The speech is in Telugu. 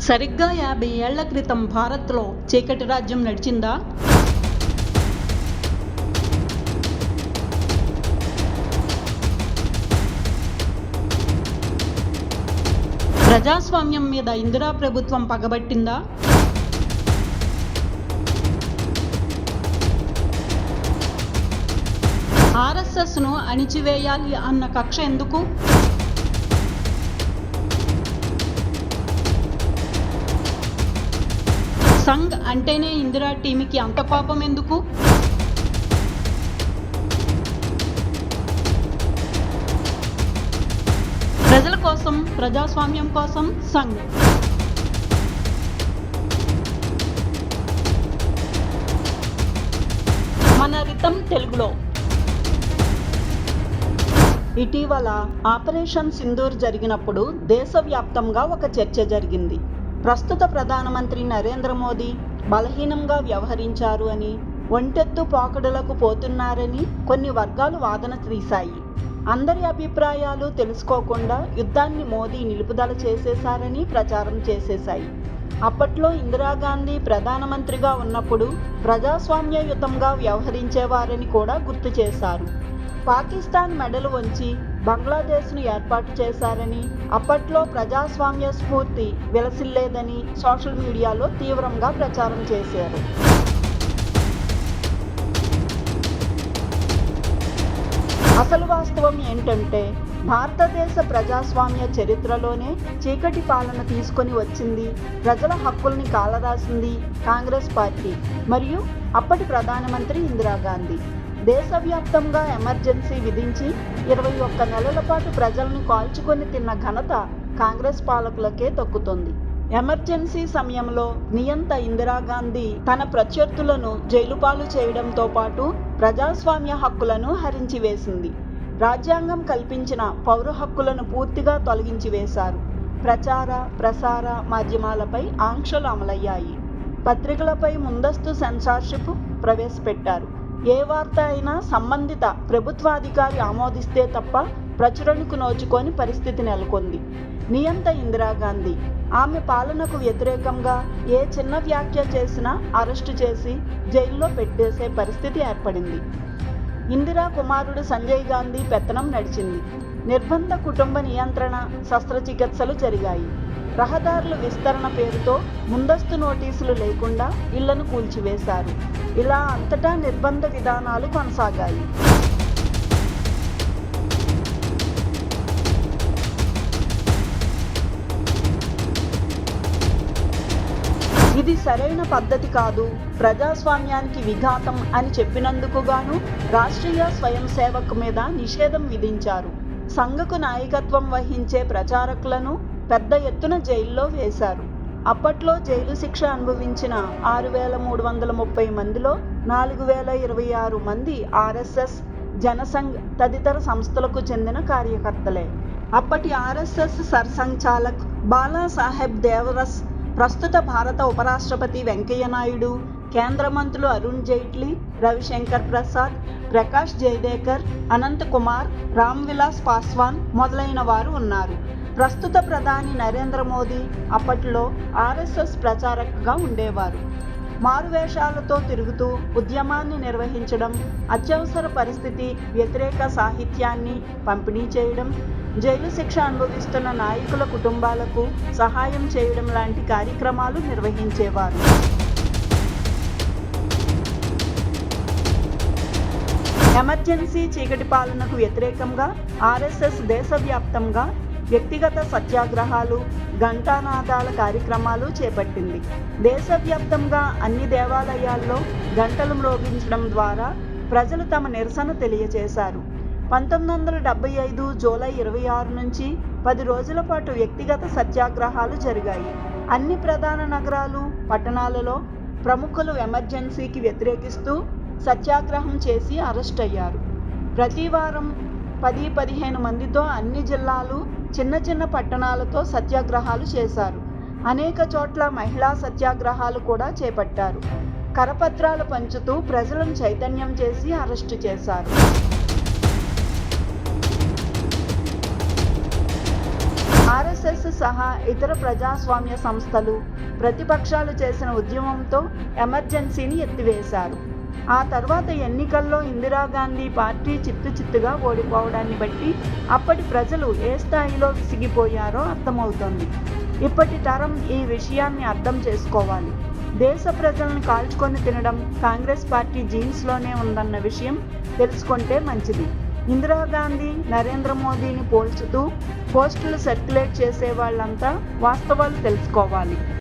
సరిగ్గా 50 ఏళ్ల క్రితం భారత్లో చీకటి రాజ్యం నడిచిందా? ప్రజాస్వామ్యం మీద ఇందిరా ప్రభుత్వం పగబట్టిందా? ఆర్ఎస్ఎస్ను అణిచివేయాలి అన్న కక్ష ఎందుకు? సంఘ్ అంటేనే ఇందిరా టీంకి అంత కోపం ఎందుకు? ప్రజల కోసం, ప్రజాస్వామ్యం కోసం సంఘ్. మన రితం తెలుగులో. ఇటీవల ఆపరేషన్ సింధూర్ జరిగినప్పుడు దేశవ్యాప్తంగా ఒక చర్చ జరిగింది. ప్రస్తుత ప్రధానమంత్రి నరేంద్ర మోదీ బలహీనంగా వ్యవహరించారు అని, ఒంటెత్తు పోకడలకు పోతున్నారని కొన్ని వర్గాలు వాదన తీశాయి. అందరి అభిప్రాయాలు తెలుసుకోకుండా యుద్ధాన్ని మోదీ నిలుపుదల చేసేశారని ప్రచారం చేసేశాయి. అప్పట్లో ఇందిరాగాంధీ ప్రధానమంత్రిగా ఉన్నప్పుడు ప్రజాస్వామ్యయుతంగా వ్యవహరించేవారని కూడా గుర్తు చేశారు. పాకిస్తాన్ మెడలు వంచి బంగ్లాదేశ్ను ఏర్పాటు చేశారని, అప్పట్లో ప్రజాస్వామ్య స్ఫూర్తి విలసిల్లేదని సోషల్ మీడియాలో తీవ్రంగా ప్రచారం చేశారు. అసలు వాస్తవం ఏంటంటే, భారతదేశ ప్రజాస్వామ్య చరిత్రలోనే చీకటి పాలన తీసుకొని వచ్చింది, ప్రజల హక్కుల్ని కాలరాసింది కాంగ్రెస్ పార్టీ మరియు అప్పటి ప్రధానమంత్రి ఇందిరాగాంధీ. దేశవ్యాప్తంగా ఎమర్జెన్సీ విధించి 21 నెలల పాటు ప్రజలను కాల్చుకొని తిన్న ఘనత కాంగ్రెస్ పాలకులకే దక్కుతుంది. ఎమర్జెన్సీ సమయంలో నియంత ఇందిరాగాంధీ తన ప్రత్యర్థులను జైలుపాలు చేయడంతో పాటు ప్రజాస్వామ్య హక్కులను హరించి వేసింది. రాజ్యాంగం కల్పించిన పౌర హక్కులను పూర్తిగా తొలగించి వేశారు. ప్రచార, ప్రసార మాధ్యమాలపై ఆంక్షలు అమలయ్యాయి. పత్రికలపై ముందస్తు సెన్సార్షిప్ ప్రవేశపెట్టారు. ఏ వార్త అయినా సంబంధిత ప్రభుత్వాధికారి ఆమోదిస్తే తప్ప ప్రచురణకు నోచుకొని పరిస్థితి నెలకొంది. నియంత ఇందిరాగాంధీ ఆమె పాలనకు వ్యతిరేకంగా ఏ చిన్న వ్యాఖ్య చేసినా అరెస్టు చేసి జైల్లో పెట్టేసే పరిస్థితి ఏర్పడింది. ఇందిరా కుమారుడు సంజయ్ గాంధీ పెత్తనం నడిచింది. నిర్బంధ కుటుంబ నియంత్రణ శస్త్రచికిత్సలు జరిగాయి. రహదారుల విస్తరణ పేరుతో ముందస్తు నోటీసులు లేకుండా ఇళ్లను కూల్చివేశారు. ఇలా అంతటా నిర్బంధ విధానాలు కొనసాగాయి. ఇది సరైన పద్ధతి కాదు, ప్రజాస్వామ్యానికి విఘాతం అని చెప్పినందుకు గాను రాష్ట్రీయ స్వయం సేవక్ మీద నిషేధం విధించారు. సంఘకు నాయకత్వం వహించే ప్రచారకులను పెద్ద ఎత్తున జైల్లో వేశారు. అప్పట్లో జైలు శిక్ష అనుభవించిన 6,330 మందిలో 4,026 మంది ఆర్ఎస్ఎస్, జనసంఘ్ తదితర సంస్థలకు చెందిన కార్యకర్తలే. అప్పటి ఆర్ఎస్ఎస్ సర్సంఘచాలక్ బాలాసాహెబ్ దేవరస్, ప్రస్తుత భారత ఉపరాష్ట్రపతి వెంకయ్య నాయుడు, కేంద్ర మంత్రులు అరుణ్ జైట్లీ, రవిశంకర్ ప్రసాద్, ప్రకాష్ జైదేకర్, అనంత్ కుమార్, రామ్ విలాస్ పాస్వాన్ మొదలైన వారు ఉన్నారు. ప్రస్తుత ప్రధాని నరేంద్ర మోదీ అప్పట్లో ఆర్ఎస్ఎస్ ప్రచారకుగా ఉండేవారు. మారువేషాలతో తిరుగుతూ ఉద్యమాన్ని నిర్వహించడం, అత్యవసర పరిస్థితి వ్యతిరేక సాహిత్యాన్ని పంపిణీ చేయడం, జైలు శిక్ష అనుభవిస్తున్న నాయకుల కుటుంబాలకు సహాయం చేయడం లాంటి కార్యక్రమాలు నిర్వహించేవారు. ఎమర్జెన్సీ చీకటి పాలనకు వ్యతిరేకంగా ఆర్ఎస్ఎస్ దేశవ్యాప్తంగా వ్యక్తిగత సత్యాగ్రహాలు, ఘంటానాదాల కార్యక్రమాలు చేపట్టింది. దేశవ్యాప్తంగా అన్ని దేవాలయాల్లో గంటలు మ్రోగించడం ద్వారా ప్రజలు తమ నిరసన తెలియజేశారు. 1975 జూలై 26 నుంచి 10 రోజుల పాటు వ్యక్తిగత సత్యాగ్రహాలు జరిగాయి. అన్ని ప్రధాన నగరాలు, పట్టణాలలో ప్రముఖులు ఎమర్జెన్సీకి వ్యతిరేకిస్తూ సత్యాగ్రహం చేసి అరెస్ట్ అయ్యారు. ప్రతి వారం 10-15 మందితో అన్ని జిల్లాలు, చిన్న చిన్న పట్టణాలతో సత్యాగ్రహాలు చేశారు. అనేక చోట్ల మహిళా సత్యాగ్రహాలు కూడా చేపట్టారు. కరపత్రాలు పంచుతూ ప్రజలను చైతన్యం చేసి అరెస్టు చేశారు. ఆర్ఎస్ఎస్ సహా ఇతర ప్రజాస్వామ్య సంస్థలు, ప్రతిపక్షాలు చేసిన ఉద్యమంతో ఎమర్జెన్సీని ఎత్తివేశారు. ఆ తర్వాత ఎన్నికల్లో ఇందిరాగాంధీ పార్టీ చిత్తుచిత్తుగా ఓడిపోవడాన్ని బట్టి అప్పటి ప్రజలు ఏ స్థాయిలో విసిగిపోయారో అర్థమవుతోంది. ఇప్పటి తరం ఈ విషయాన్ని అర్థం చేసుకోవాలి. దేశ ప్రజలను కాల్చుకొని తినడం కాంగ్రెస్ పార్టీ జీన్స్లోనే ఉందన్న విషయం తెలుసుకుంటే మంచిది. ఇందిరాగాంధీ, నరేంద్ర మోదీని పోల్చుతూ పోస్టులు సర్క్యులేట్ చేసే వాళ్ళంతా వాస్తవాలు తెలుసుకోవాలి.